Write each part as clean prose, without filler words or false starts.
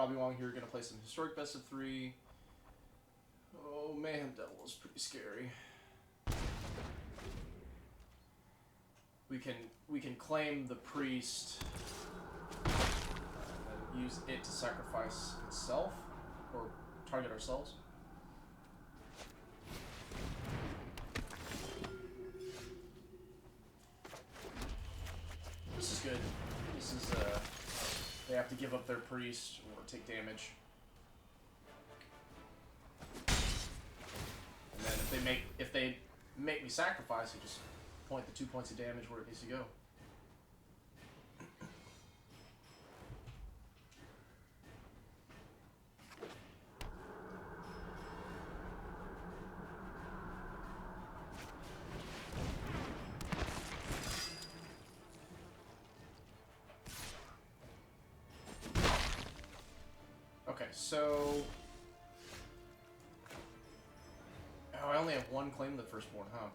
Bobby Wong here, gonna play some Historic Best of 3. Oh, Mayhem Devil is pretty scary. We can claim the priest and use it to sacrifice itself or target ourselves. This is good. This is they have to give up their priest or take damage. And then if they make me sacrifice, I just point the 2 points of damage where it needs to go. Okay, so I only have one Claim the Firstborn, huh?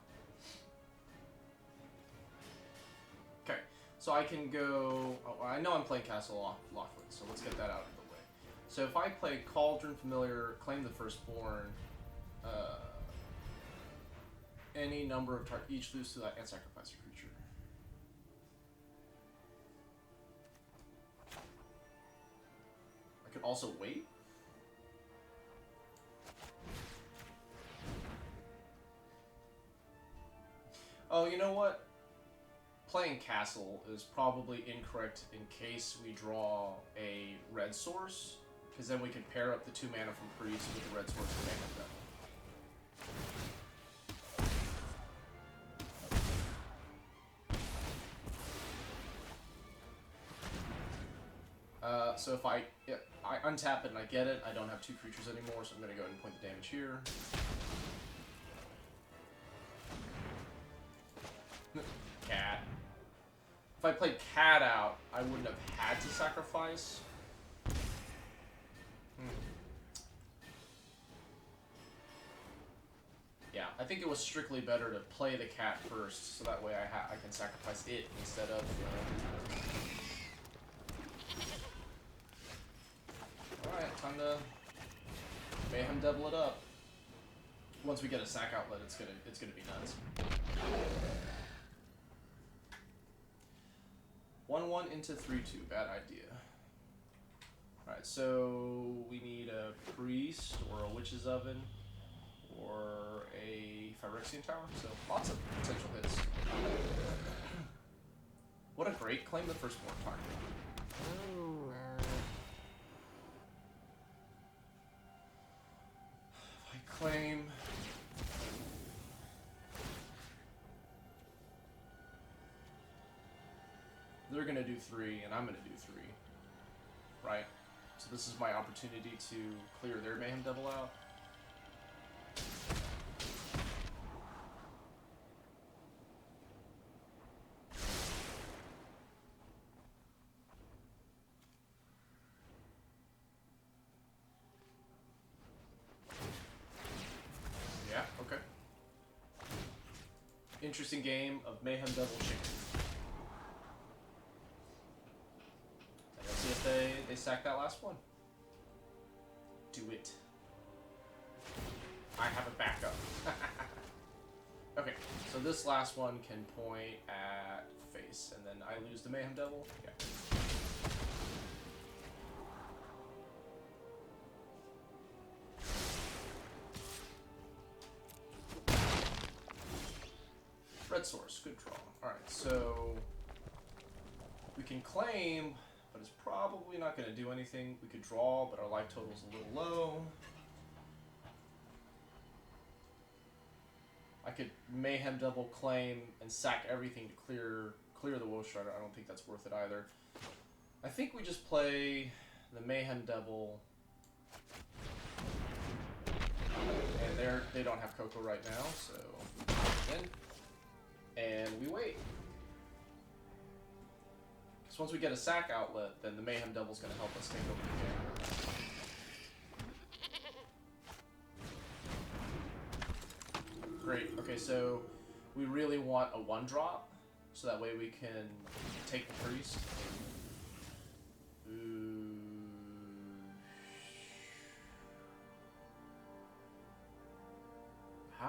Okay, so I can go... Oh, I know I'm playing Castle Locthwain, so let's get that out of the way. So if I play Cauldron Familiar, Claim the Firstborn, any number of targets, each lose to that and sacrifice a creature. I could also wait. Oh, you know what? Playing Castle is probably incorrect in case we draw a red source, because then we can pair up the 2 mana from Priest with the red source and Mayhem Devil. So if I untap it and I get it, I don't have 2 creatures anymore, so I'm going to go ahead and point the damage here. Cat. If I played Cat out, I wouldn't have had to sacrifice. Yeah, I think it was strictly better to play the Cat first, so that way I can sacrifice it instead of... Alright, time to Mayhem Devil it up. Once we get a sack outlet, it's gonna be nuts. 1-1 into 3-2, bad idea. Alright, so we need a Priest, or a Witch's Oven, or a Phyrexian Tower, so lots of potential hits. What a great Claim the Firstborn target. If I claim... They're going to do 3, and I'm going to do 3. Right? So this is my opportunity to clear their Mayhem Devil out. Yeah, okay. Interesting game of Mayhem Devil Chicken. See if they sack that last one. Do it. I have a backup. Okay, so this last one can point at face, and then I lose the Mayhem Devil. Yeah. Red source, good draw. Alright, so we can claim, but it's probably not going to do anything. We could draw, but our life total's a little low. I could Mayhem Devil claim and sack everything to clear the Woe Strider. I don't think that's worth it either. I think we just play the Mayhem Devil. And they don't have Coco right now, so and we wait. Because once we get a sack outlet, then the Mayhem Devil's going to help us take over the game. Great. Okay, so we really want a 1-drop, so that way we can take the Priest.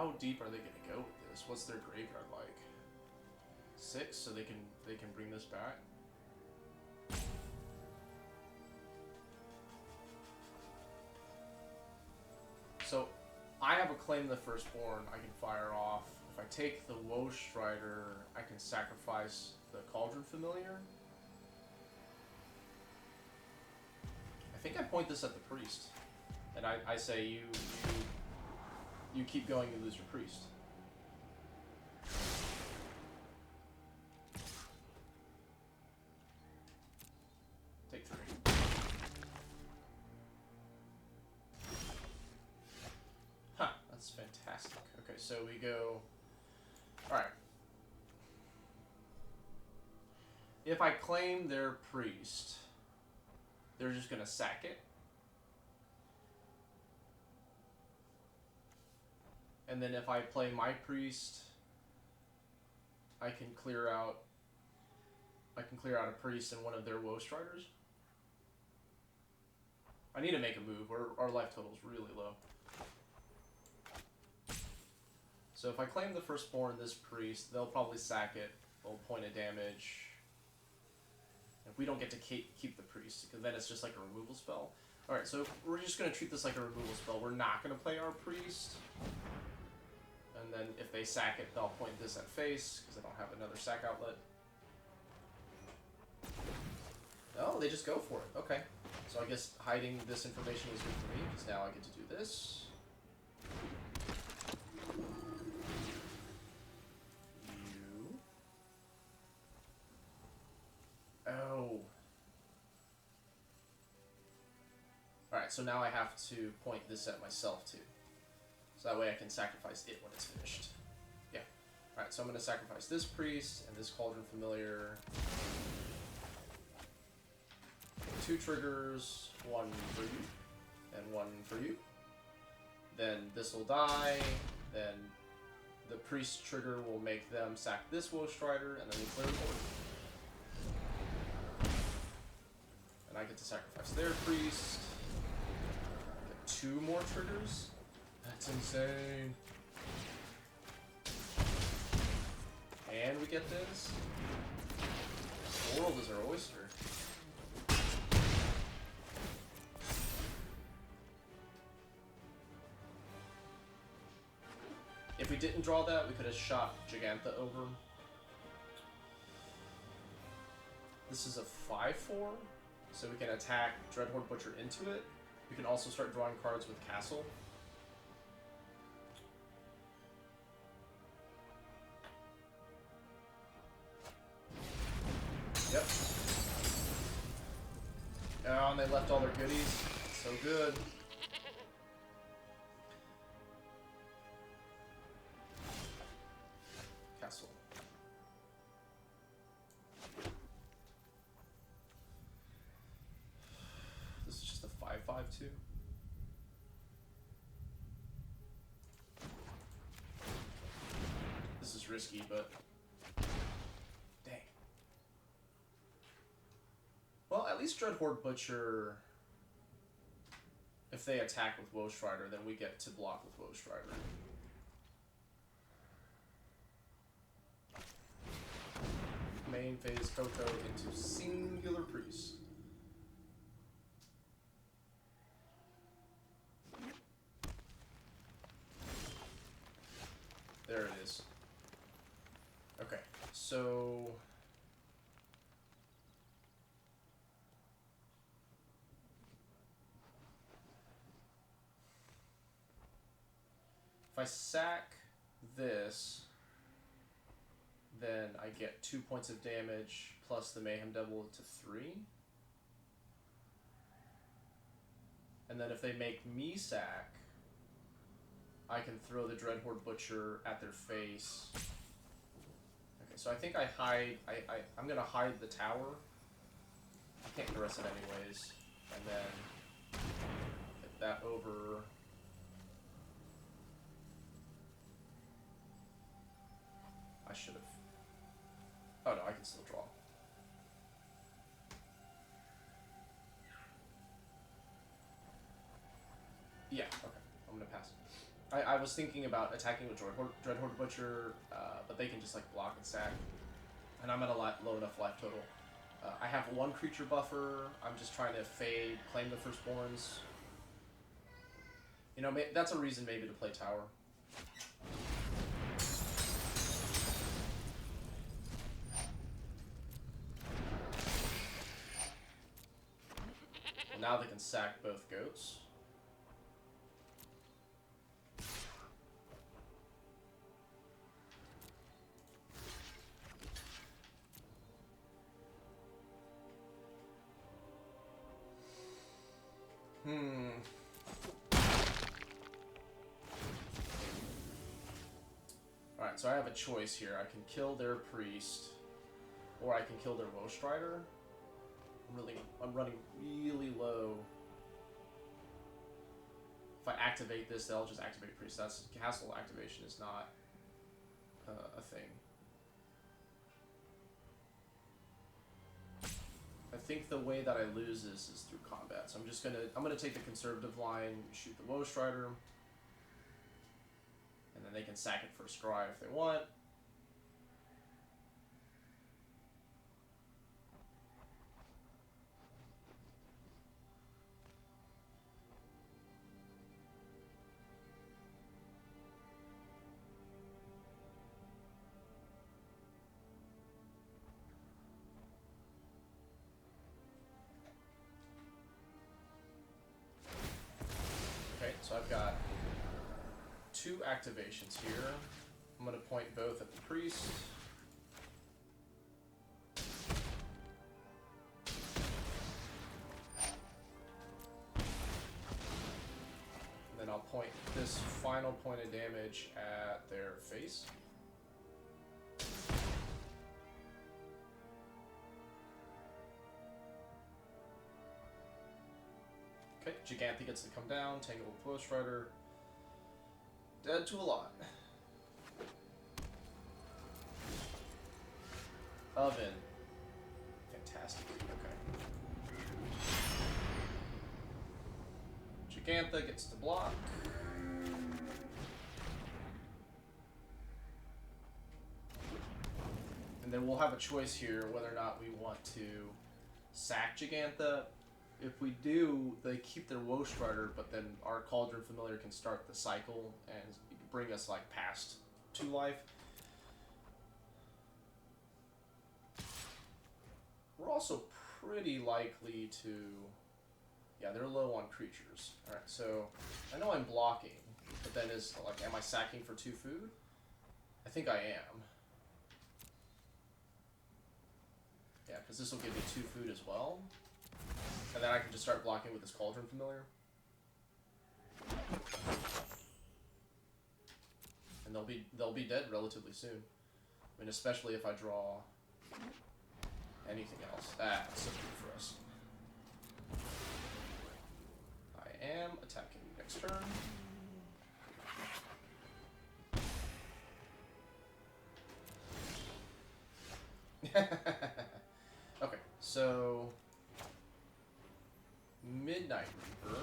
how deep are they gonna go with this? What's their graveyard like? 6, so they can bring this back. So I have a Claim the Firstborn I can fire off. If I take the Woe Strider, I can sacrifice the Cauldron Familiar. I think I point this at the Priest. And I say you keep going, you lose your Priest. Take 3. Huh, that's fantastic. Okay, so we go... Alright. If I claim their Priest, they're just gonna sack it. And then if I play my Priest, I can clear out a Priest and one of their Woe Striders. I need to make a move. Our life total is really low. So if I claim the Firstborn, this Priest, they'll probably sack it. They'll point a damage. If we don't get to keep the Priest, because then it's just like a removal spell. Alright, so we're just going to treat this like a removal spell. We're not going to play our Priest. And then if they sack it, they'll point this at face, because I don't have another sack outlet. Oh, they just go for it. Okay. So I guess hiding this information is good for me, because now I get to do this. You. Oh. Alright, so now I have to point this at myself, too. So that way I can sacrifice it when it's finished. Yeah. Alright, so I'm going to sacrifice this Priest and this Cauldron Familiar. 2 triggers, 1 for you, and 1 for you. Then this will die, then the Priest trigger will make them sack this Woe Strider, and then we clear the board. And I get to sacrifice their Priest. Get 2 more triggers. That's insane. And we get this. The world is our oyster. If we didn't draw that, we could have shot Jegantha over. This is a 5/4, so we can attack Dreadhorde Butcher into it. We can also start drawing cards with Castle. Yep. Oh, and they left all their goodies. So good. Castle. This is just a 5/5/2. This is risky, but dang. Well, at least Dreadhorde Butcher, if they attack with Woe Strider, then we get to block with Woe Strider. Main phase Coco into singular Priest. There it is. Okay, so if I sack this, then I get 2 points of damage plus the Mayhem Devil to 3. And then if they make me sack, I can throw the Dreadhorde Butcher at their face. Okay, so I think I hide... I'm going to hide the tower. I can't caress it anyways. And then get that over... I should have... Oh no, I can still draw. Yeah, okay. I'm gonna pass. I was thinking about attacking with Dreadhorde Butcher, but they can just like block and sack. And I'm at a low enough life total. I have one creature buffer. I'm just trying to fade, claim the Firstborns. You know, that's a reason maybe to play Tower. Well, now they can sack both goats. Alright, so I have a choice here. I can kill their priest, or I can kill their Woe Strider. I'm running really low. If I activate this, they'll just activate priest. That's castle activation is not a thing. I think the way that I lose this is through combat. So I'm gonna take the conservative line, shoot the Woe Strider, and then they can sack it for a scry if they want. So I've got 2 activations here. I'm going to point both at the priest. And then I'll point this final point of damage at their face. Okay, Jegantha gets to come down, tangle with Woe Strider. Dead to a lot. Oven. Fantastic. Okay. Jegantha gets to block. And then we'll have a choice here whether or not we want to sack Jegantha. If we do, they keep their Woe Strider, but then our Cauldron Familiar can start the cycle and bring us like past 2 life. We're also pretty likely to... Yeah, they're low on creatures. Alright, so I know I'm blocking, but then is like, am I sacking for 2 food? I think I am. Yeah, because this will give me 2 food as well. And then I can just start blocking with this Cauldron Familiar. And they'll be dead relatively soon. I mean, especially if I draw anything else. That's so good for us. I am attacking next turn. Okay, so Midnight Reaper.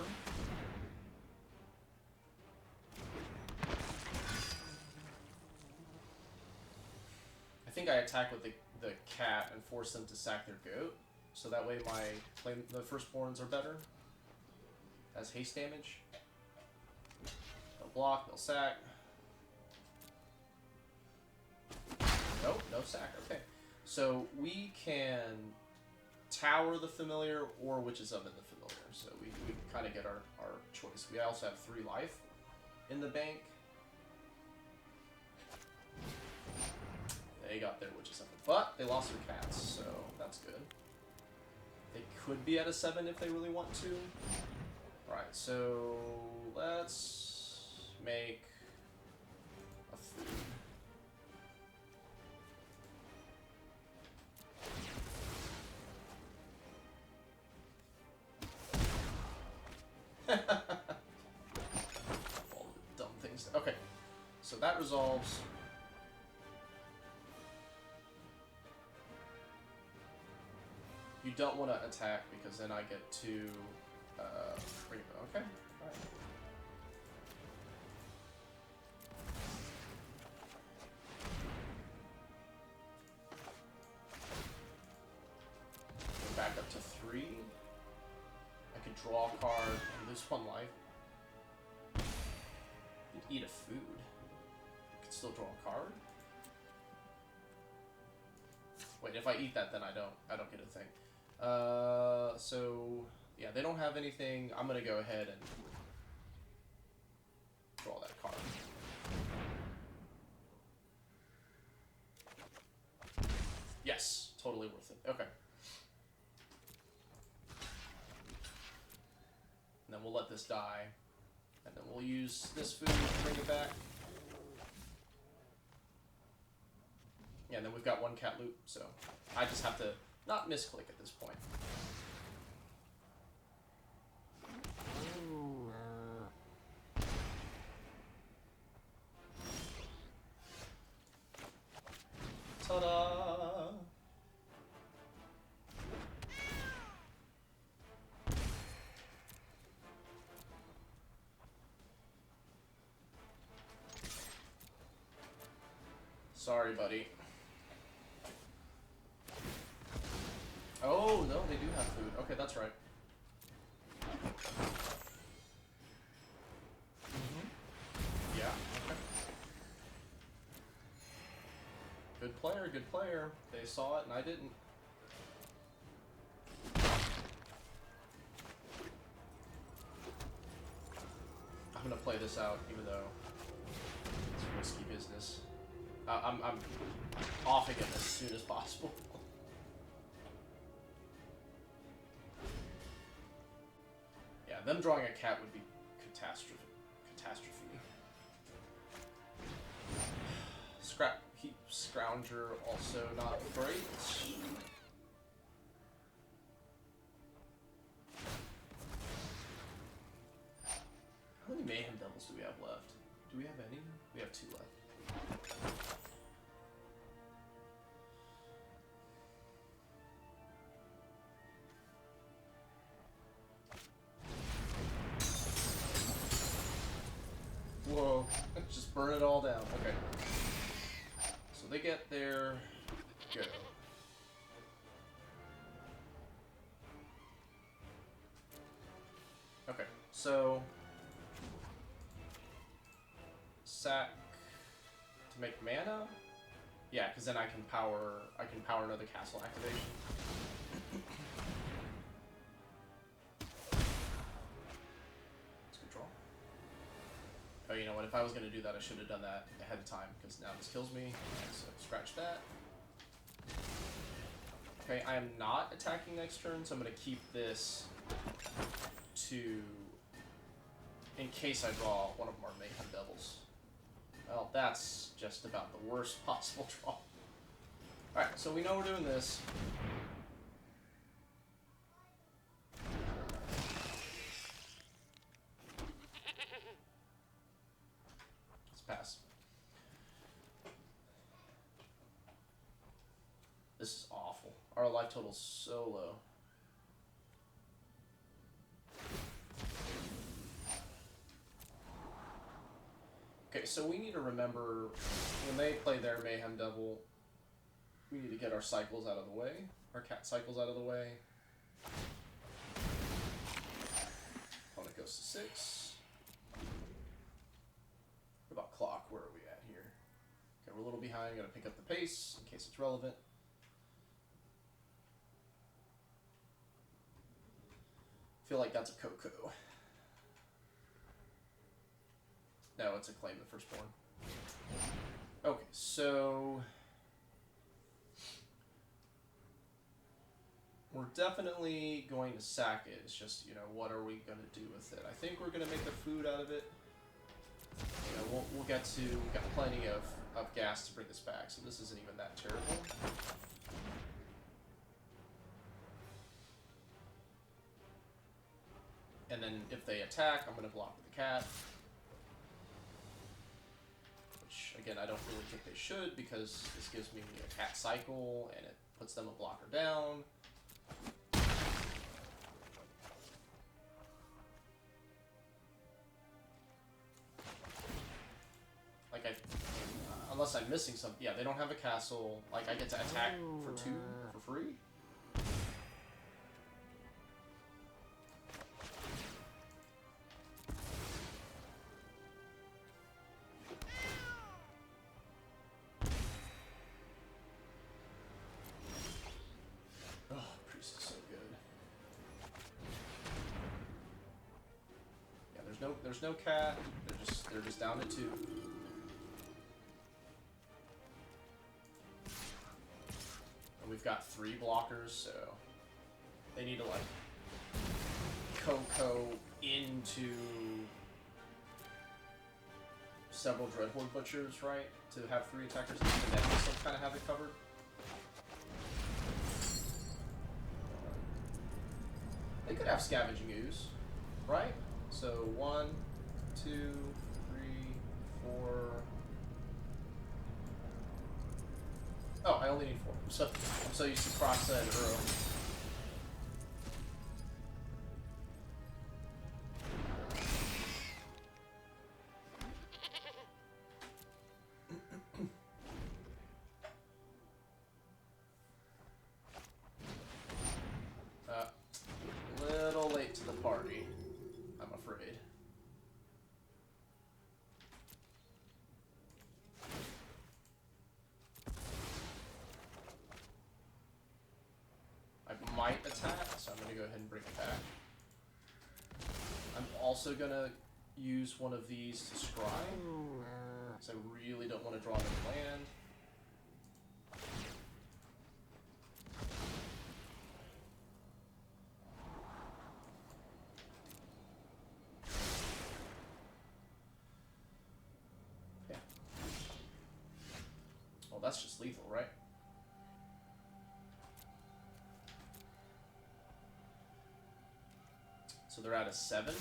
I think I attack with the cat and force them to sack their goat, so that way my Claim the Firstborns are better as haste damage. They'll block, they'll sack. Nope, no sack. Okay, so we can Tower the Familiar or Witch's Oven the Familiar. So we kind of get our choice. We also have 3 life in the bank. They got their Witch's Oven. But they lost their cats, so that's good. They could be at a 7 if they really want to. Alright, so let's make a food. All the dumb things. Okay, so that resolves. You don't want to attack because then I get to bring it. Okay, all right. draw a card, and lose 1 life. You can eat a food. You can still draw a card. Wait, if I eat that, then I don't get a thing. So yeah, they don't have anything. I'm gonna go ahead and draw that card. Yes, totally worth it. Okay. And then we'll let this die. And then we'll use this food to bring it back. Yeah, and then we've got 1 cat loop, so I just have to not misclick at this point. Ta-da! Sorry, buddy. Oh, no, they do have food. Okay, that's right. Yeah, okay. Good player, good player. They saw it and I didn't. I'm gonna play this out, even though it's risky business. I'm offing it as soon as possible. Yeah, them drawing a cat would be catastrophe. Scrounger also not great. How many Mayhem Devils do we have left? Do we have any? We have 2 left. Whoa, just burn it all down. Okay. So they get their go. Okay, so sack to make mana? Yeah, because then I can power another castle activation. Oh, you know what? If I was going to do that, I should have done that ahead of time, because now this kills me. So scratch that. Okay, I am not attacking next turn, so I'm going to keep this to... in case I draw one of our Mayhem Devils. Well, that's just about the worst possible draw. Alright, so we know we're doing this. Pass. This is awful. Our life total's so low. Okay, so we need to remember when they play their Mayhem Devil, we need to get our cycles out of the way. Our cat cycles out of the way. Opponent goes to 6. What about clock? Where are we at here? Okay, we're a little behind. Gotta pick up the pace in case it's relevant. Feel like that's a Coco. No, it's a Claim the Firstborn. Okay, so we're definitely going to sack it. It's just, you know, what are we gonna do with it? I think we're gonna make the food out of it. You know, we'll get to, we've got plenty of gas to bring this back, so this isn't even that terrible. And then if they attack, I'm going to block with the cat. Which, again, I don't really think they should, because this gives me a cat cycle, and it puts them a blocker down. Like, unless I'm missing something. Yeah, they don't have a castle. Like, I get to attack for 2 for free? no cat. They're just down to 2. And we've got 3 blockers, so they need to like Coco into several Dreadhorde Butchers, right? To have 3 attackers, and then we still kind of have it covered. They could have Scavenging Ooze, right? So 1, 2, 3, 4. Oh, I only need 4. I'm so used to cross that early. Little late to the party, I'm afraid. I might attack, so I'm going to go ahead and bring it back. I'm also going to use one of these to scry, because I really don't want to draw another land. Yeah. Well, that's just lethal, right? So they're at a 7.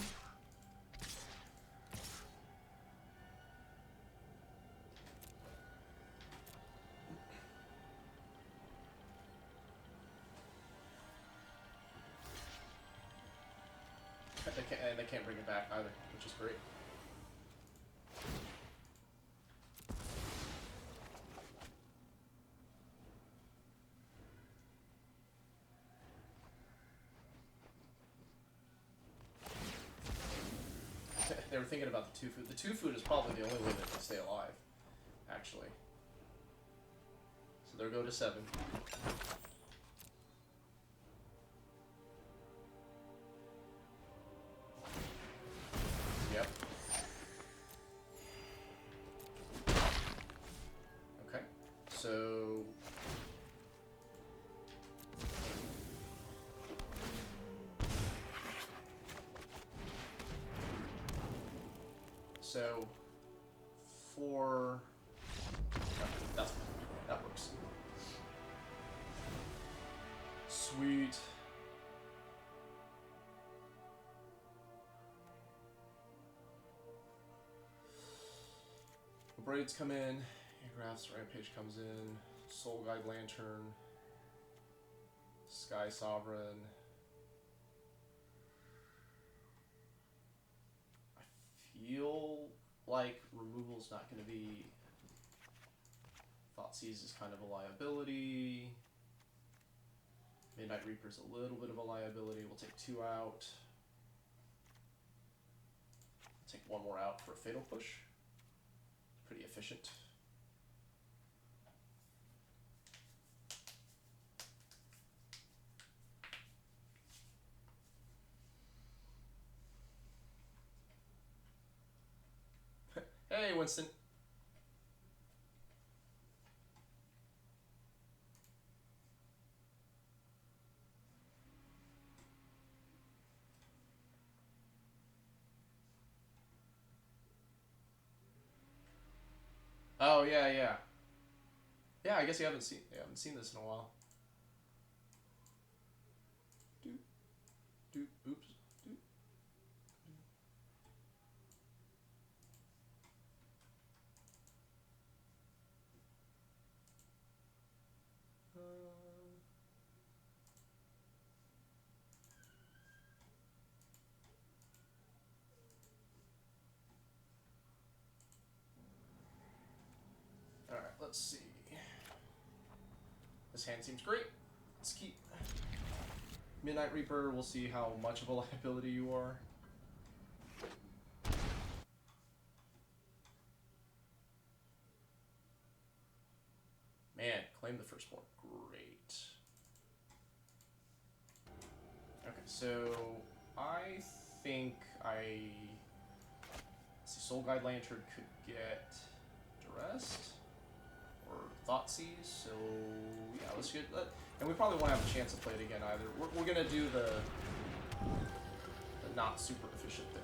They can't bring it back either, which is great. They were thinking about the 2 food. The 2 food is probably the only way that they stay alive, actually. So they'll go to 7. Yep. Okay. So for that works. Sweet. Abrades come in. Angrath's Rampage comes in. Soul Guide Lantern. Skysovereign. I feel like removal's not going to be... Thoughtseize is kind of a liability. Midnight Reaper's a little bit of a liability. We'll take 2 out. Take 1 more out for a Fatal Push. Pretty efficient. Hey, Winston. Oh yeah, yeah. Yeah, I guess you haven't seen this in a while. Oops. Alright, let's see. This hand seems great. Let's keep Midnight Reaper. We'll see how much of a liability you are. Man, Claim the Firstborn. Great. Okay, so I think I Soul Guide Lantern could get Duress or Thoughtseize. So yeah, let's get that. And we probably won't have a chance to play it again either. We're gonna do the not super efficient thing.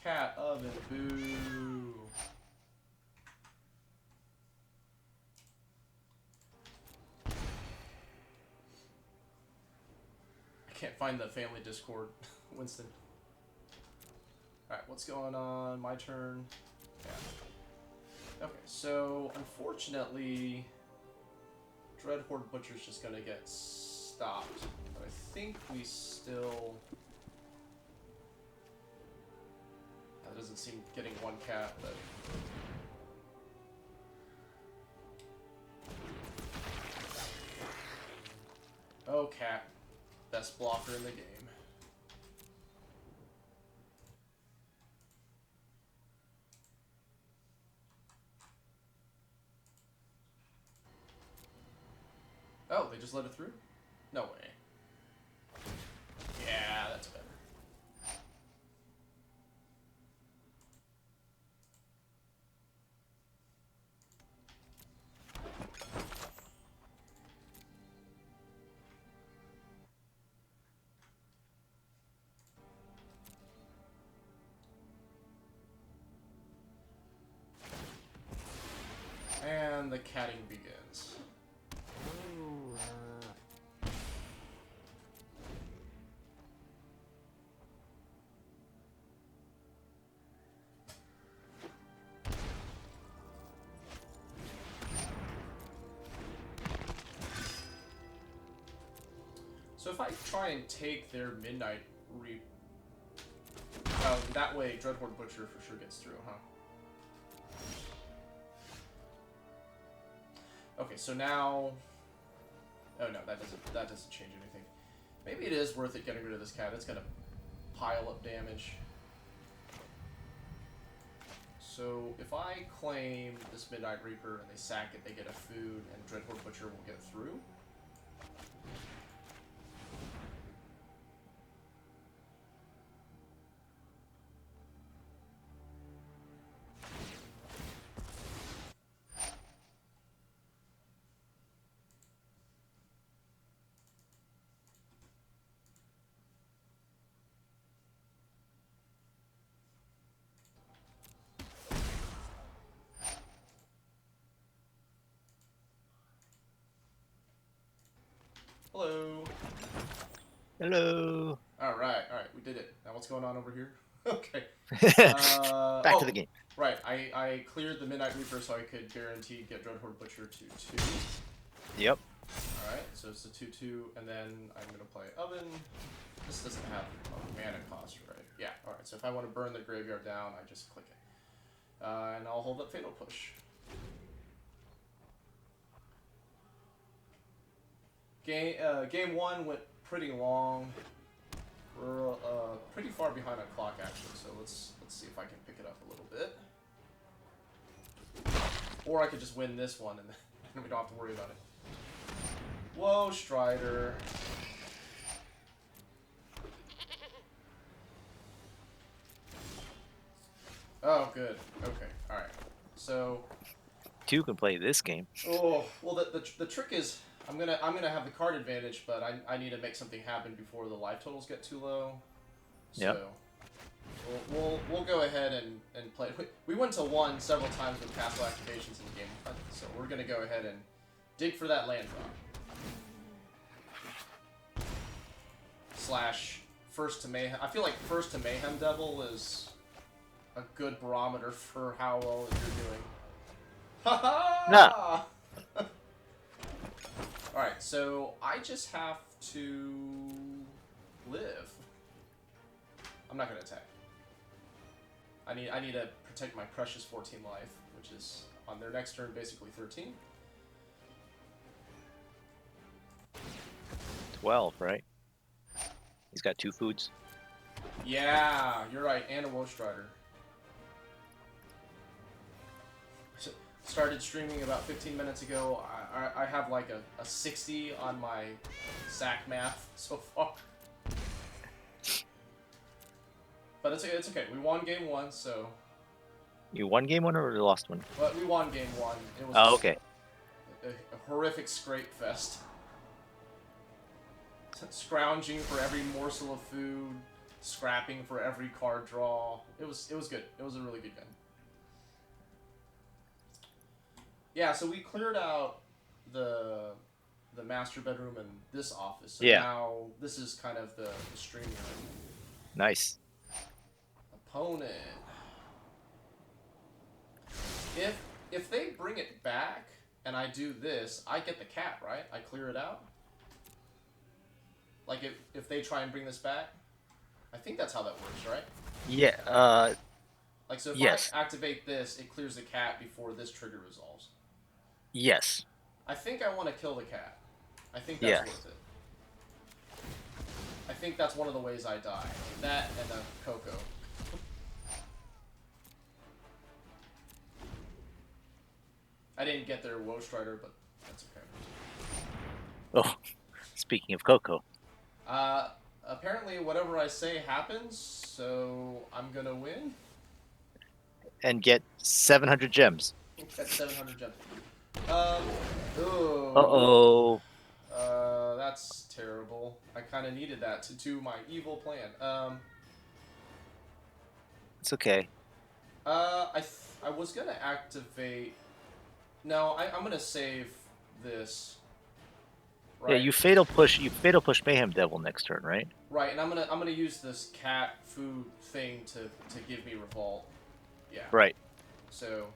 Cat oven, boo. I can't find the family Discord, Winston. Alright, what's going on? My turn. Yeah. Okay, so unfortunately, Dreadhorde Butcher's just gonna get stopped. But I think we still... That doesn't seem getting one cat, but... Oh, cat. Best blocker in the game. Oh, they just let it through? No way. Yeah, that's better. And the catting begins. So if I try and take their Midnight Reap, that way Dreadhorde Butcher for sure gets through, huh? Okay, so now... Oh no, that doesn't change anything. Maybe it is worth it getting rid of this cat. It's gonna pile up damage. So if I claim this Midnight Reaper and they sack it, they get a food, and Dreadhorde Butcher will get through. Hello. Hello. All right, we did it. Now what's going on over here? Okay. Back to the game. Right, I cleared the Midnight Reaper so I could guarantee get Dreadhorde Butcher to 2. Yep. Alright, so it's a 2/2, and then I'm gonna play Oven. This doesn't have a mana cost, right? Yeah, alright, so if I want to burn the graveyard down, I just click it. And I'll hold up Fatal Push. Game 1 went pretty long. We're pretty far behind on clock actually, so let's see if I can pick it up a little bit. Or I could just win this one and then we don't have to worry about it. Woe Strider. Oh, good. Okay. All right. So. Two can play this game. Oh well, the trick is I'm gonna have the card advantage, but I need to make something happen before the life totals get too low. So yep. we'll go ahead and play. We went to 1 several times with castle activations in the game, so we're gonna go ahead and dig for that land drop. Slash first to Mayhem. I feel like first to Mayhem Devil is a good barometer for how well you're doing. Nah. Alright, so I just have to live. I'm not gonna attack. I need to protect my precious 14 life, which is on their next turn basically 13. 12, right? He's got 2 foods. Yeah, you're right, and a Woe Strider. Started streaming about 15 minutes ago. I have like a 60 on my sack math so far. But it's okay. We won game 1, so... You won game 1 or you lost one? But we won game 1. It was Oh, okay. a horrific scrape fest. Scrounging for every morsel of food, scrapping for every card draw. It was good. It was a really good game. Yeah, so we cleared out the master bedroom and this office. So Yeah. now this is kind of the stream room. Nice. Opponent. If they bring it back and I do this, I get the cat, right? I clear it out. Like if they try and bring this back, I think that's how that works, right? Yeah. Like so if yes. I activate this, it clears the cat before this trigger resolves. Yes. I think I want to kill the cat. I think that's worth it. I think that's one of the ways I die. That and the Coco. I didn't get their Woe Strider, but that's okay. Oh, speaking of Coco. Apparently whatever I say happens, so I'm gonna win. And get 700 gems. Get 700 gems. That's terrible. I kind of needed that to do my evil plan. It's okay. I was gonna activate. No, I'm gonna save this. Right? Yeah, you fatal push Mayhem Devil next turn, right? Right, and I'm gonna use this cat food thing to give me revolt. Yeah. Right. So,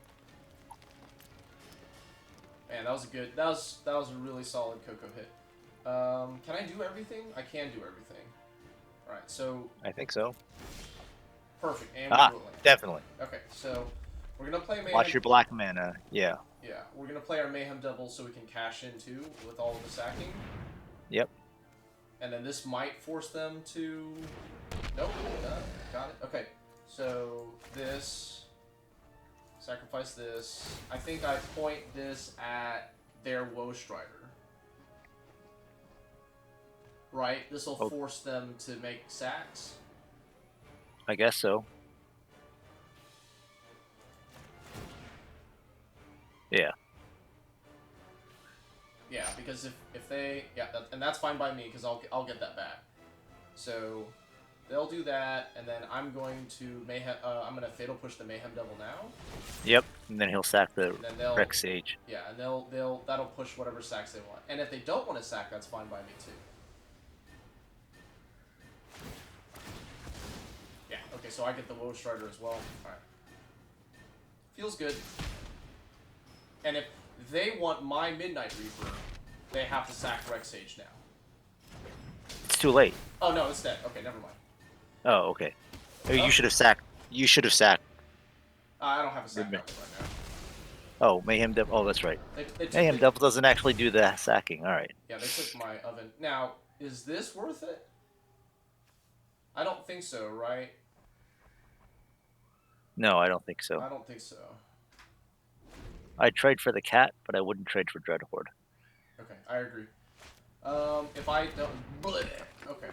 man, that was a really solid Coco hit. Can I do everything? I can do everything. All right, so. I think so. Perfect. And definitely. Okay, so we're gonna play Mayhem. Watch your black mana. Yeah. Yeah, we're gonna play our Mayhem Devil so we can cash in too with all of the sacking. Yep. And then this might force them to. Nope. Got it. Okay. So this. Sacrifice this. I think I point this at their Woe Strider. Right? This will force them to make sacks. I guess so. Yeah. Yeah, because if they and that's fine by me because I'll get that back. So they'll do that, and then I'm going to I'm gonna fatal push the Mayhem Devil now. Yep, and then he'll sack the Rex Sage. Yeah, and that'll push whatever sacks they want. And if they don't want to sack, that's fine by me too. Yeah. Okay, so I get the Woe Strider as well. All right. Feels good. And if they want my Midnight Reaper, they have to sack Rex Sage now. It's too late. Oh no, it's dead. Okay, never mind. Oh, okay. You should have sacked. You should have sacked. I don't have a sack right now. Oh, Mayhem Devil. Oh, that's right. Mayhem Devil doesn't actually do the sacking. All right. Yeah, they took my oven. Now, is this worth it? I don't think so, right? No, I don't think so. I don't think so. I'd trade for the cat, but I wouldn't trade for Dreadhorde. Okay, I agree. If I don't... Okay.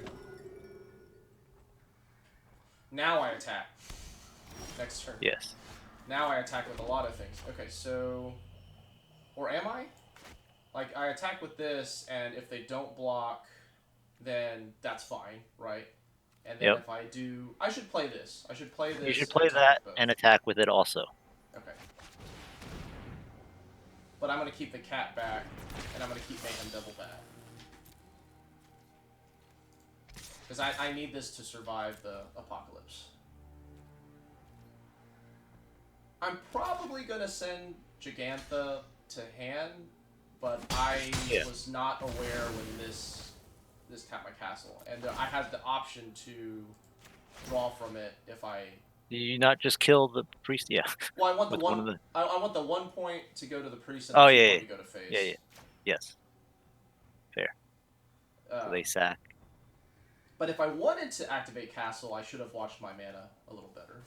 Now I attack. Next turn. Yes. Now I attack with a lot of things. Okay, so... Or am I? Like, I attack with this, and if they don't block, then that's fine, right? And then if I do... I should play this. I should play this. You should play that and attack with it also. Okay. But I'm going to keep the cat back, and I'm going to keep Mayhem Devil back. Because I need this to survive the apocalypse. I'm probably going to send Jegantha to hand, but I was not aware when this tapped my castle. And I had the option to draw from it if I... Do you not just kill the priest? Yeah. Well, I want the one. I want the 1 point to go to the priest and the 2 point to go to face. Yeah. Yes. Fair. So they sack. But if I wanted to activate castle, I should have watched my mana a little better.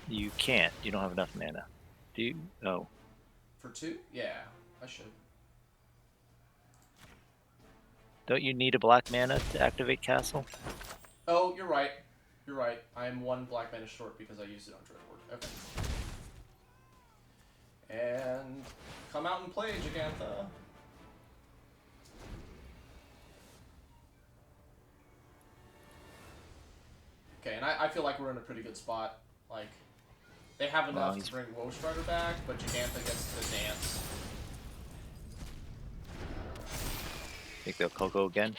You can't. You don't have enough mana. Do you? Oh. For 2? Yeah, I should. Don't you need a black mana to activate Castle? Oh, you're right. You're right. I am 1 black mana short because I used it on Dreadhorde. Okay. And come out and play, Jegantha. Okay, and I feel like we're in a pretty good spot. Like, they have enough to bring Woe Strider back, but Jegantha gets to dance. Think they'll Coco again?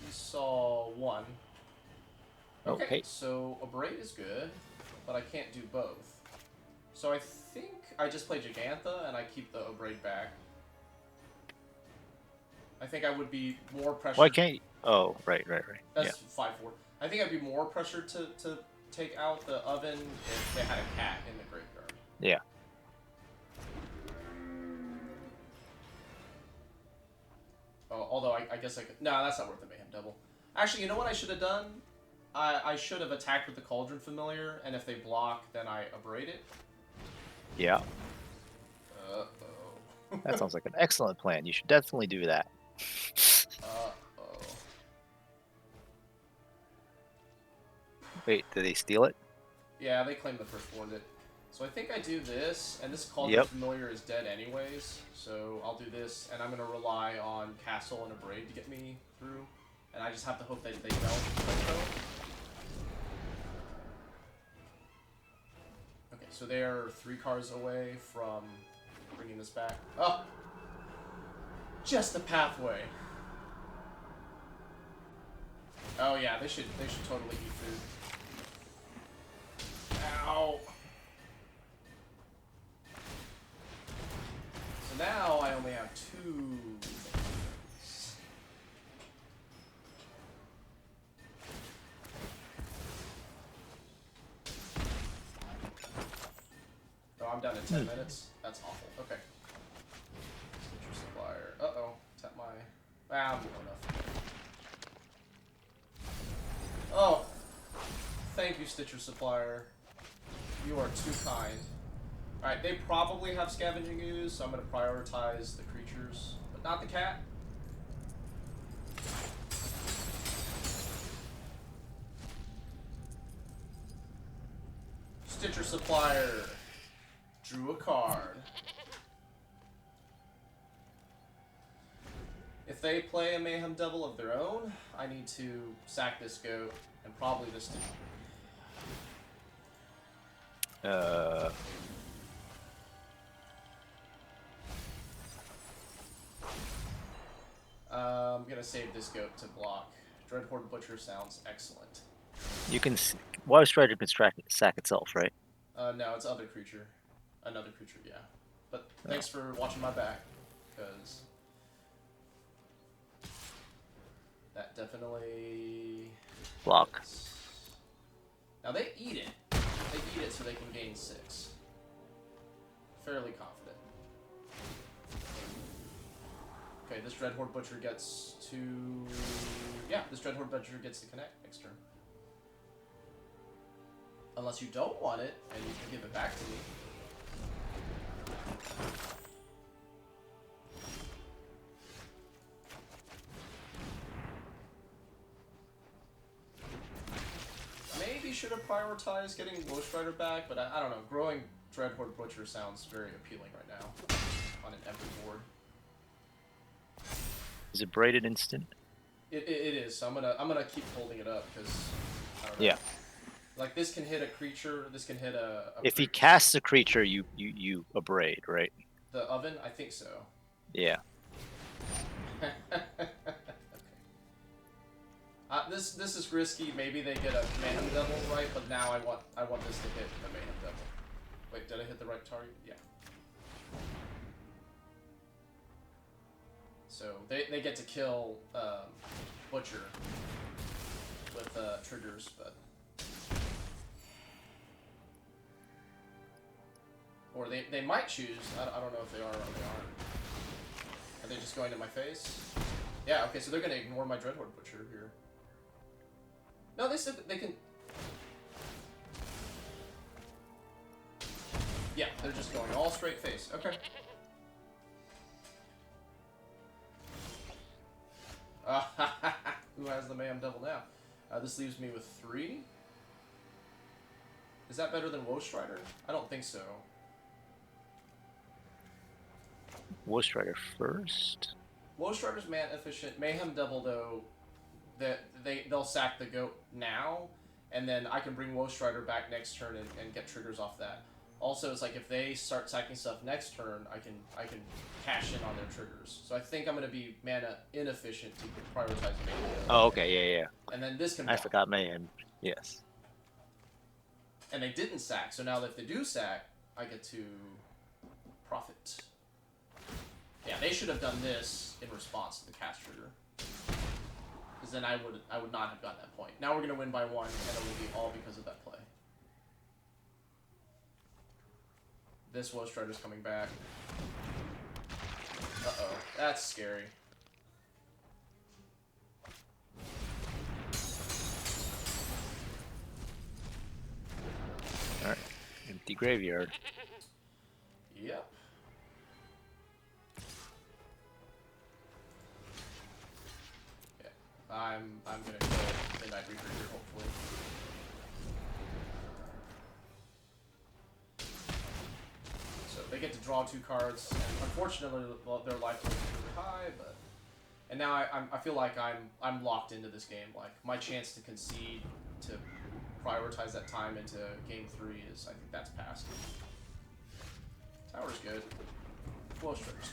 We saw 1. Okay. So Abrade is good, but I can't do both. So I think I just play Jegantha and I keep the Abrade back. I think I would be more pressured. Why can't you? Oh, right. That's 5-4. I think I'd be more pressured to take out the oven if they had a cat in the graveyard. Yeah. Oh, although I guess I could. No, that's not worth the Mayhem Devil. Actually, you know what I should have done? I should have attacked with the Cauldron Familiar, and if they block, then I Abrade it. Yeah. Uh-oh. That sounds like an excellent plan. You should definitely do that. Uh-oh. Wait, did they steal it? Yeah, they claim the Firstborn it. So I think I do this, and this Cauldron Familiar is dead anyways, so I'll do this, and I'm going to rely on Castle and Abrade to get me through, and I just have to hope that they don't. Okay, so they are 3 cards away from bringing this back. Oh! Just the pathway. Oh yeah, they should totally eat food. Ow! So now I only have 2 things. Oh, I'm down to 10 minutes. That's awful. Okay. Stitcher Supplier. Uh-oh. Tap my... I'm low enough. Oh! Thank you, Stitcher Supplier. You are too kind. Alright, they probably have Scavenging Ooze, so I'm going to prioritize the creatures, but not the cat. Stitcher Supplier drew a card. If they play a Mayhem Devil of their own, I need to sack this goat and probably this dude. I'm gonna save this goat to block. Dreadhorde Butcher sounds excellent. You can. Woe Strider can sack itself, right? No, it's other creature. Another creature, yeah. But thanks for watching my back, because that definitely block. Now they eat it. They eat it so they can gain 6. Fairly confident. Okay, this Dreadhorde Butcher gets to... Yeah, this Dreadhorde Butcher gets to connect next turn. Unless you don't want it, and you can give it back to me. Maybe should have prioritized getting Woe Strider back, but I don't know. Growing Dreadhorde Butcher sounds very appealing right now on an empty board. Is it braided instant? It is. So I'm gonna keep holding it up because I don't know. Yeah. Like this can hit a creature. This can hit a if he casts a creature, you Abrade, right? The oven, I think so. Yeah. Okay. This is risky. Maybe they get a Mayhem Devil right, but now I want this to hit a Mayhem Devil. Wait, did I hit the right target? Yeah. So they get to kill Butcher with triggers, but or they might choose. I don't know if they are or they aren't. Are they just going to my face? Yeah. Okay, so they're gonna ignore my Dreadhorde Butcher here. No, they said that they can. Yeah, they're just going all straight face. Okay. Who has the Mayhem Devil now? This leaves me with 3. Is that better than Woe Strider? I don't think so. Woe Strider first. Woe Strider's mana efficient. Mayhem Devil, though, they'll sack the goat now, and then I can bring Woe Strider back next turn and get triggers off that. Also, it's like if they start sacking stuff next turn, I can cash in on their triggers. So I think I'm going to be mana inefficient to prioritize Mayhem. Oh, okay, yeah. And then this can. I forgot Mayhem. Yes. And they didn't sack, so now that if they do sack, I get to profit. Yeah, they should have done this in response to the cast trigger. Because then I would not have gotten that point. Now we're going to win by 1, and it will be all because of that play. This Woe Strider's coming back. Uh-oh, that's scary. Alright, empty graveyard. Yep. Yeah, I'm gonna kill Midnight Reaper here, hopefully. So they get to draw 2 cards, and unfortunately, their life is really high. But and now I feel like I'm locked into this game. Like my chance to concede to prioritize that time into game 3 is, I think that's past. Tower's good. Woe Strider's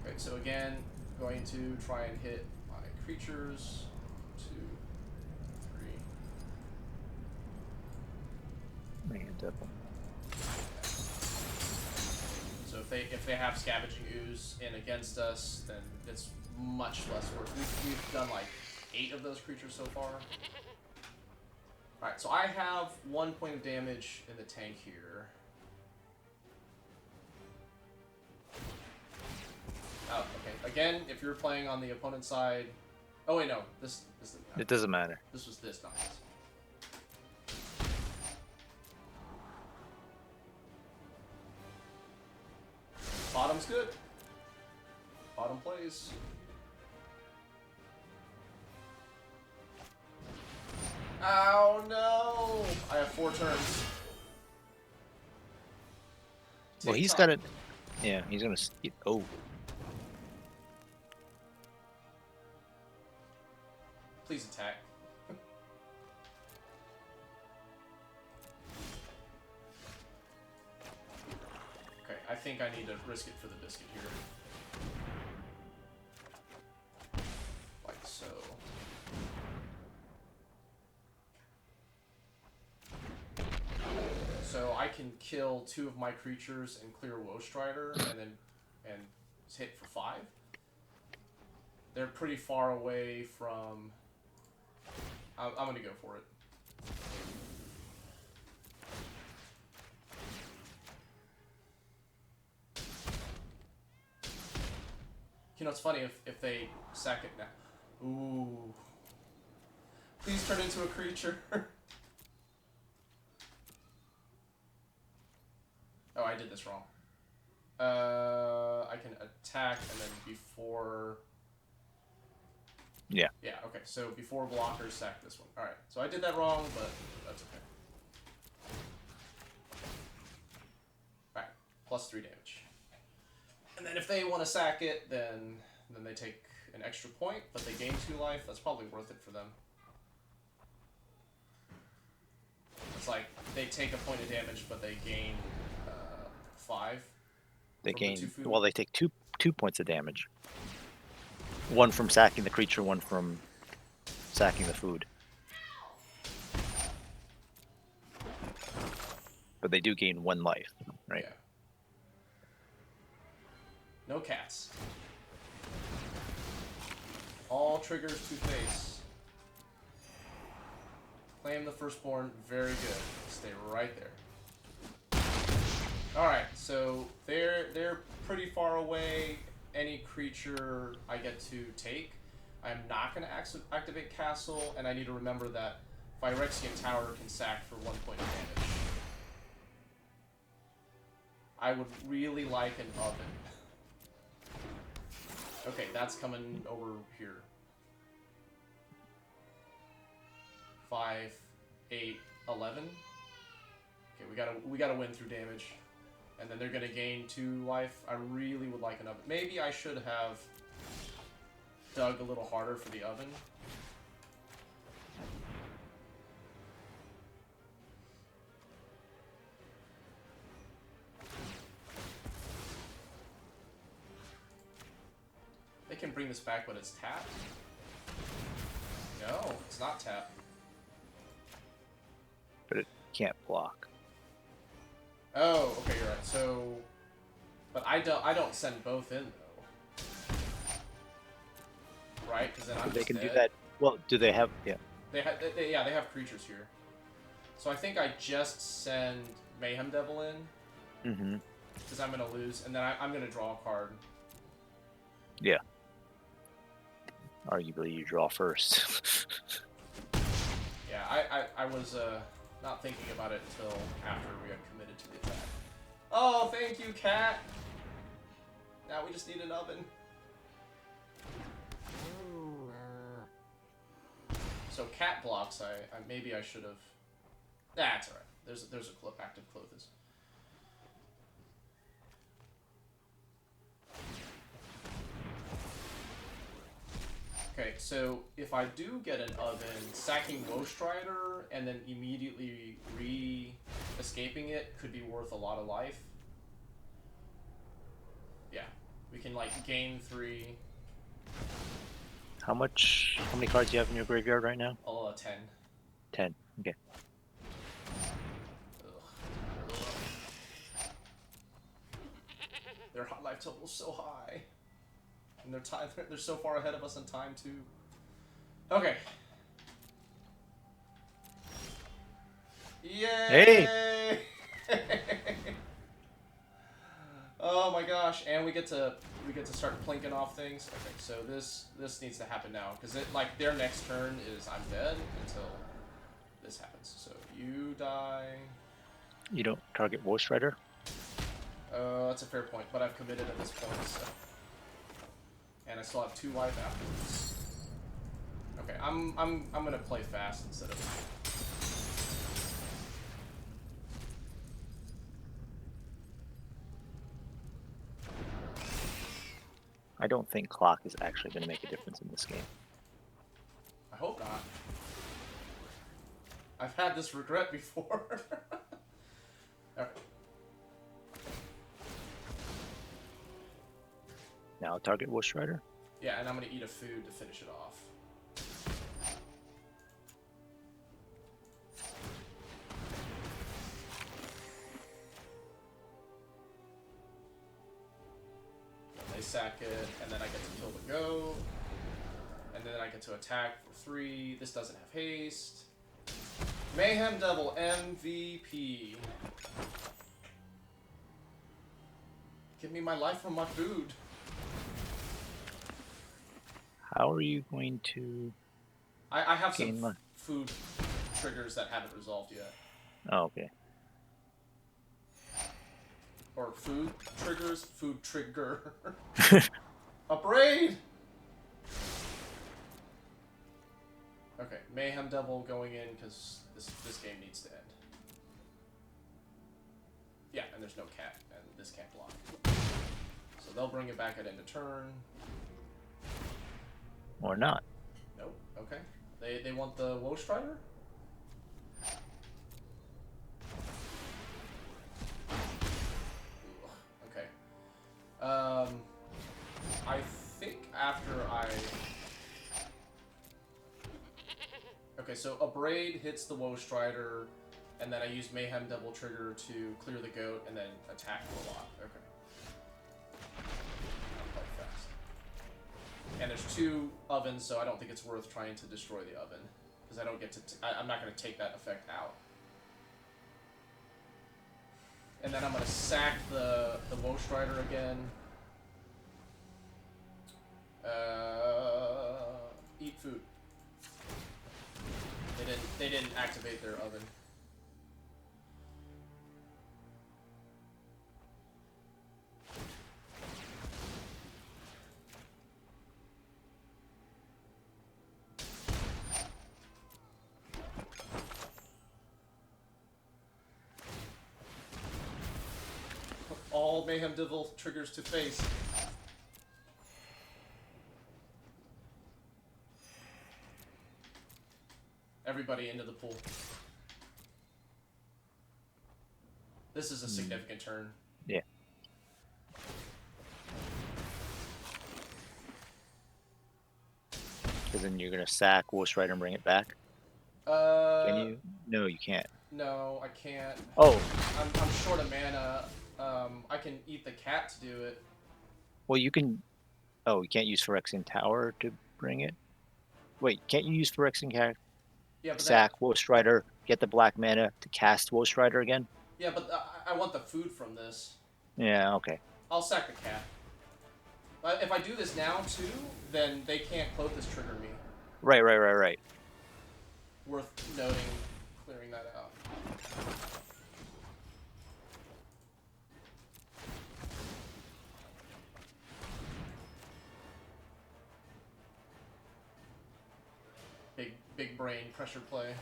good. Okay, so again, going to try and hit my creatures. 2, 3. Mayhem Devil. So if they have Scavenging Ooze in against us, then it's much less work. We've done like 8 of those creatures so far. Alright, so I have 1 point of damage in the tank here. Oh, okay. Again, if you're playing on the opponent's side... Oh wait, no. This didn't matter. It doesn't matter. This was this, not this. Bottom's good. Bottom plays. Oh no! I have 4 turns. Well, he's got it. Yeah, he's gonna. Oh. Please attack. Okay, I think I need to risk it for the biscuit here. Like so. So I can kill 2 of my creatures and clear Woe Strider, and hit for 5. They're pretty far away from. I'm gonna go for it. You know, it's funny if they sack it now. Ooh. Please turn into a creature. Oh, I did this wrong. I can attack and then before... Yeah. Yeah, okay. So before blockers, sack this one. Alright, so I did that wrong, but that's okay. Alright, plus 3 damage. And then if they want to sack it, then they take an extra point, but they gain 2 life. That's probably worth it for them. It's like they take a point of damage, but they gain 5. They gain. Well, they take two points of damage. 1 from sacking the creature, 1 from sacking the food. But they do gain 1 life, right? Yeah. No cats. All triggers to face. Claim the Firstborn, very good. Stay right there. Alright, so they're pretty far away. Any creature I get to take. I'm not going to activate Castle, and I need to remember that Phyrexian Tower can sack for 1 point of damage. I would really like an oven. Okay, that's coming over here. 5, 8, 11. Okay, we gotta win through damage. And then they're gonna gain 2 life. I really would like an oven. Maybe I should have dug a little harder for the oven. They can bring this back, but it's tapped. No, it's not tapped. But it can't block. Oh, okay, you're right. So, but I don't send both in though, right? Because then I'm They just can dead. do that. Well, do they have? Yeah. They have creatures here. So I think I just send Mayhem Devil in. Mm-hmm. Because I'm gonna lose, and then I'm gonna draw a card. Yeah. Arguably, you draw first. Yeah, I was not thinking about it until after we had committed to the attack. Oh, thank you, cat. Now we just need an oven. So cat blocks. I maybe I should have. That's alright. There's a active Clothes. Okay, so if I do get an oven, sacking Woe Strider and then immediately escaping it could be worth a lot of life. Yeah, we can like gain 3. How many cards do you have in your graveyard right now? 10. 10. Okay. Ugh. Their life total is so high. And they're so far ahead of us in time too. Okay. Yay! Hey! Oh my gosh! And we get to start plinking off things. Okay, so this needs to happen now because like their next turn is I'm dead until this happens. So you die. You don't target Woe Strider? That's a fair point, but I've committed at this point, so. And I still have 2 life after this. Okay, I'm gonna play fast instead of. I don't think clock is actually going to make a difference in this game. I hope not. I've had this regret before. Okay. Now target Woe Strider? Yeah, and I'm gonna eat a food to finish it off. And they sack it, and then I get to kill the goat. And then I get to attack for 3. This doesn't have haste. Mayhem Devil MVP. Give me my life from my food. How are you going to... I have some life? Food triggers that haven't resolved yet. Oh, okay. Or food triggers? Food trigger. Abrade! Okay, Mayhem Devil going in because this game needs to end. Yeah, and there's no cat, and this can't block. So they'll bring it back at end of turn. Or not. Nope, okay. They want the Woe Strider? Okay. I think after I... Okay, so Abrade hits the Woe Strider, and then I use Mayhem Devil trigger to clear the goat, and then attack for a lot. Okay. I'll play fast. And there's 2 ovens, so I don't think it's worth trying to destroy the oven. Because I don't get to... I'm not going to take that effect out. And then I'm going to sack the Woe Strider again. Eat food. They didn't activate their oven. all Mayhem Devil triggers to face. Everybody into the pool. This is a significant turn. Yeah. Because then you're gonna sack Woe Strider and bring it back. Can you? No, you can't. No, I can't. Oh. I'm short of mana. I can eat the cat to do it. Well, you can. Oh, you can't use Phyrexian Tower to bring it. Wait, can't you use Phyrexian Tower? Yeah, but sack Woe Strider, get the black mana to cast Woe Strider again. Yeah, but I want the food from this. Yeah. Okay. I'll sack the cat. But if I do this now too, then they can't Clothis trigger me. Right. Worth noting, clearing that out. Big brain pressure play.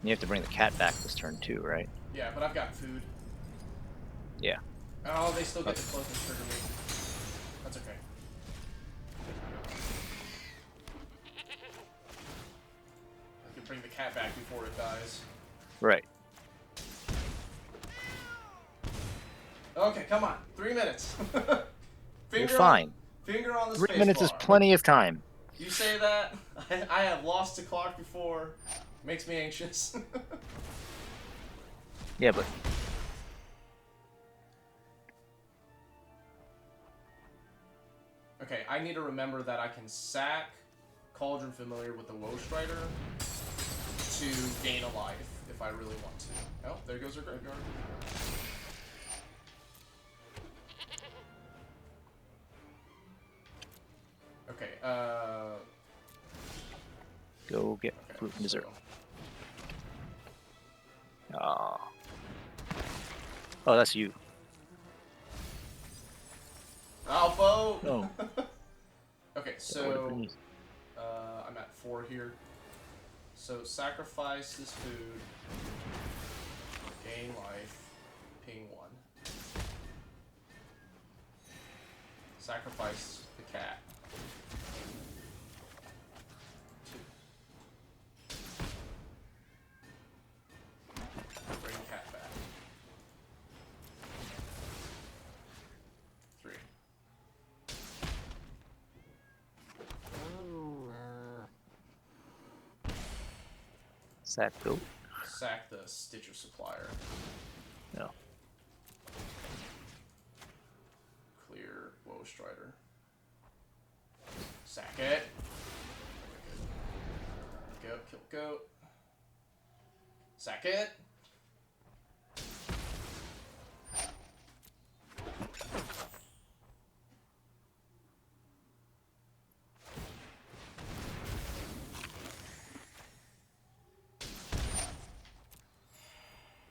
You have to bring the cat back this turn too, right? Yeah, but I've got food. Yeah. Oh, they still get to Clothis trigger me. That's okay. I can bring the cat back before it dies. Right. Okay, come on. 3 minutes. You're fine. Finger on the 3 space minutes bar. is plenty of time. You say that? I have lost to clock before. Makes me anxious. Yeah, but... Okay, I need to remember that I can sack Cauldron Familiar with the Woe Strider to gain a life if I really want to. Oh, there goes our graveyard. Okay, Go get fruit and dessert. Oh, that's you. Alpha! Oh. Okay, so I'm at 4 here. So sacrifice this food, gain life, ping 1. Sacrifice the cat. 2. Bring cat back. 3. Sack goat. Sack the Stitcher Supplier. No. Clear Woe Strider. Sack it. Go, kill goat. Sack it.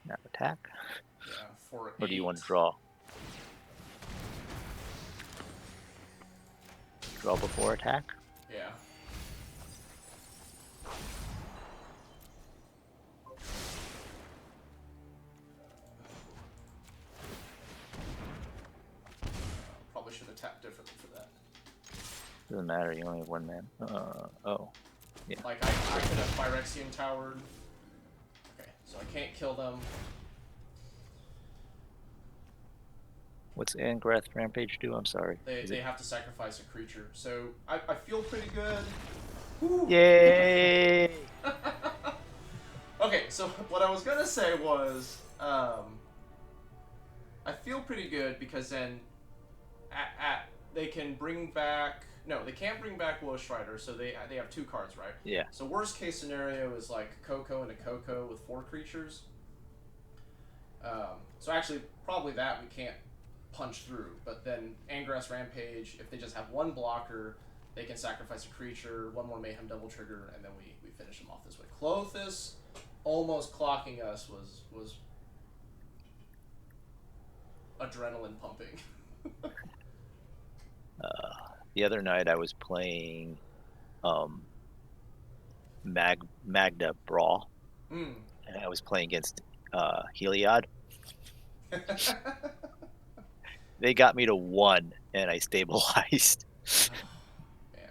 Now attack. Yeah, for 8. Or do you want to draw? Draw before attack? Yeah. Probably should have tapped differently for that. Doesn't matter, you only have 1 man. Oh. Yeah. Like, I could have Phyrexian Towered. Okay, so I can't kill them. What's Angrath Rampage do? I'm sorry. They have to sacrifice a creature. So I feel pretty good. Woo. Yay! Okay, so what I was gonna say was, I feel pretty good because then they can bring back. No, they can't bring back Woe Strider, so they have 2 cards, right? Yeah. So worst case scenario is like Coco and a Coco with 4 creatures. So actually, probably that we can't punch through. But then Angrath's Rampage, if they just have 1 blocker, they can sacrifice a creature, 1 more Mayhem Devil trigger, and then we finish them off this way. Clothis almost clocking us was adrenaline pumping. The other night I was playing Magna Brawl, Mm. and I was playing against Heliod. They got me to 1, and I stabilized, Man.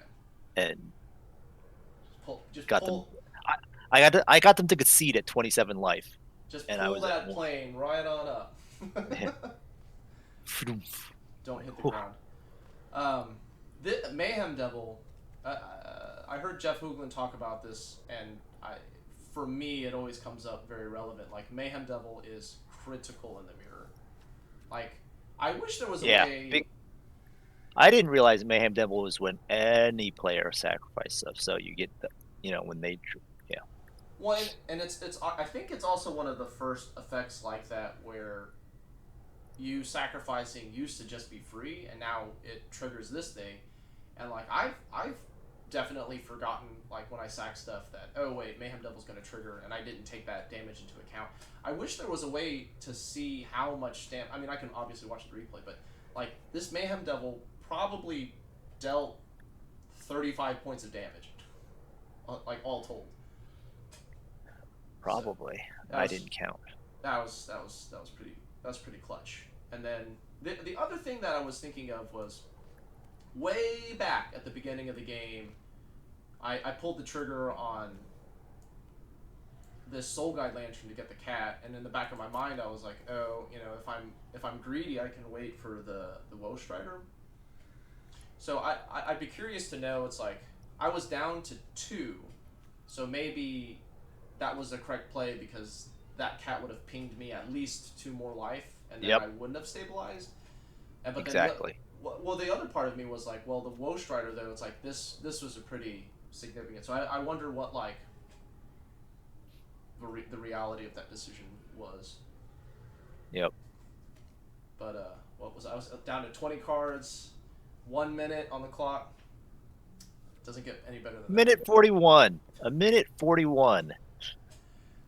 and Just got them. pull. I got them to concede at 27 life, Just and I pull was at that 1. plane right on up. Don't hit the ground. The Mayhem Devil. I heard Jeff Hoogland talk about this, and for me, it always comes up very relevant. Like Mayhem Devil is critical in the mirror. Like, I wish there was a way. I didn't realize Mayhem Devil was when any player sacrificed stuff. So you get the, when they, yeah. Well, and it's I think it's also one of the first effects like that where you sacrificing used to just be free, and now it triggers this thing, and like I've definitely forgotten, like when I sack stuff, that oh wait, Mayhem Devil's going to trigger, and I didn't take that damage into account. I wish there was a way to see how much damage. I mean, I can obviously watch the replay, but like this Mayhem Devil probably dealt 35 points of damage, like all told. Probably. So I didn't count. That was pretty clutch. And then the other thing that I was thinking of was way back at the beginning of the game, I pulled the trigger on this Soul Guide Lantern to get the cat, and in the back of my mind I was like, oh, if I'm greedy, I can wait for the Woe Strider. So I'd be curious to know. It's like I was down to 2, so maybe that was the correct play, because that cat would have pinged me at least 2 more life, and then I wouldn't have stabilized. But exactly. Well, the other part of me was like, well, the Woe Strider, though, it's like this was a pretty significant. So I wonder what like the reality of that decision was. Yep. But what was I was down to 20 cards, 1 minute on the clock. Doesn't get any better than that. Minute 41. A minute 41.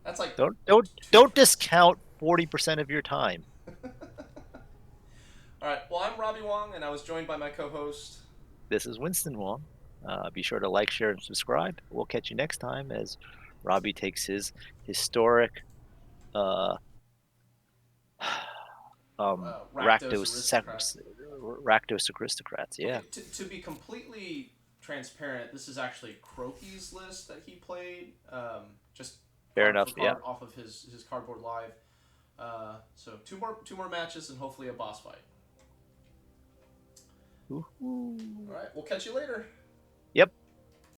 That's like don't discount 40% of your time. All right. Well, I'm Robbie Wong, and I was joined by my co-host. This is Winston Wong. Be sure to like, share, and subscribe. We'll catch you next time as Robbie takes his historic Rakdos Aristocrats. Yeah. Okay, to be completely transparent, this is actually Croaky's list that he played. Just fair enough. Yeah. Off of his Cardboard Live. So two more matches and hopefully a boss fight. Ooh. All right, we'll catch you later. Yep.